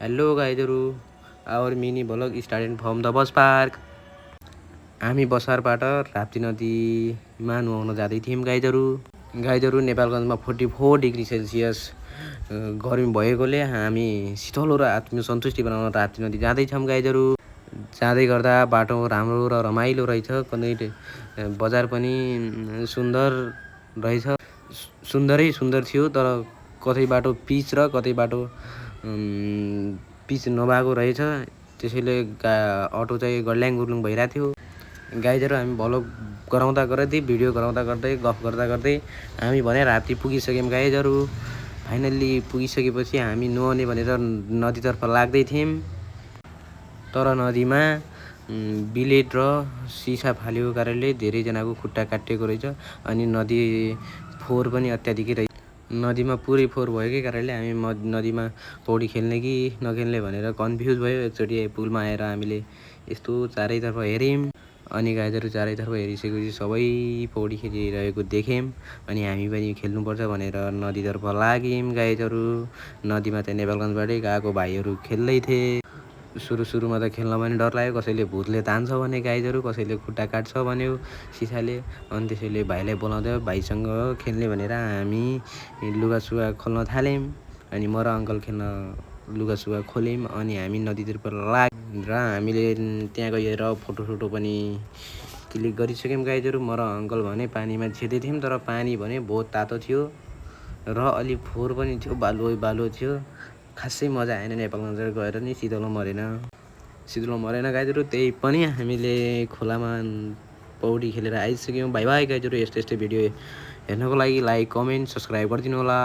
Hello गाइजहरू, our mini vlog started from the bus park. हामी बसारबाट राप्ती नदीमा नुहाउन जाँदै थियौँ गाइजहरू। नेपालगञ्जमा 44 डिग्री सेल्सियस गर्मी भएकोले हामी शीतलो र आत्मसन्तुष्टि बनाउन राप्ती नदी जाँदैछौँ गाइजहरू। जाँदै गर्दा बाटो राम्रो र रमाइलो रहेछ। कतै बजार पनि सुन्दर रहेछ। सुन्दरै सुन्दर थियो, तर कतै बाटो पिच र कतै बाटो पिच नभएको रहेछ। त्यसैले अटो चाहिँ गड्ल्याङ गुड्लुङ भइरहेको थियो। गाइजहरू, हामी भ्लग गराउँदा गर्दै भिडियो गराउँदा गर्दै गफ गर्दा गर्दै हामी भने राप्ती पुगिसक्यौँ गाइजहरू। फाइनल्ली पुगिसकेपछि हामी नुहाउने भनेर नदीतर्फ लाग्दै थियौँ, तर नदीमा बिलेट र सिसा फालेको कारणले धेरैजनाको खुट्टा काटिएको रहेछ। अनि नदी फोहोर पनि अत्याधिकै रहेछ। नदीमा पुरै फोहोर भएकै कारणले हामी नदीमा पौडी खेल्ने कि नखेल्ने भनेर कन्फ्युज भयो। एकचोटि पुलमा आएर हामीले यस्तो चारैतर्फ हेऱ्यौँ। अनि गाइजहरू, चारैतर्फ हेरिसकेपछि सबै पौडी खेलिरहेको देख्यौँ। अनि हामी पनि खेल्नुपर्छ भनेर नदीतर्फ लाग्यौँ गाइजहरू। नदीमा चाहिँ नेपालगञ्जबाटै गएको भाइहरू खेल्दै थिए। सुरुमा त खेल्न पनि डर लाग्यो। कसैले भूतले तान्छ भने गाइजहरू, कसैले खुट्टा काट्छ भन्यो सिसाले। अनि त्यसैले भाइलाई बोलाउँदै भाइसँग खेल्ने भनेर हामी लुगासुगा खोल्न थाल्यौँ। अनि म र अङ्कल खेल्न लुगासुगा खोल्यौँ। अनि हामी नदीतिर लाग्यौँ र हामीले त्यहाँ गएर फोटोसोटो पनि क्लिक गरिसक्यौँ गाइजहरू। म र अङ्कल भने पानीमा छिर्दै थियौँ, तर पानी भने बहुत तातो थियो र अलिक फोहोर पनि थियो, बालुवा थियो। खासै मजा आएन। नेपालगञ्ज गएर नि शीतलो मरेन गाइजहरू। त्यही पनि हामीले खोलामा पौडी खेलेर आइसक्यौँ। By by गाइजहरू। यस्तै भिडियो हेर्नको लागि लाइक, कमेन्ट, सब्सक्राइब गरिदिनु होला।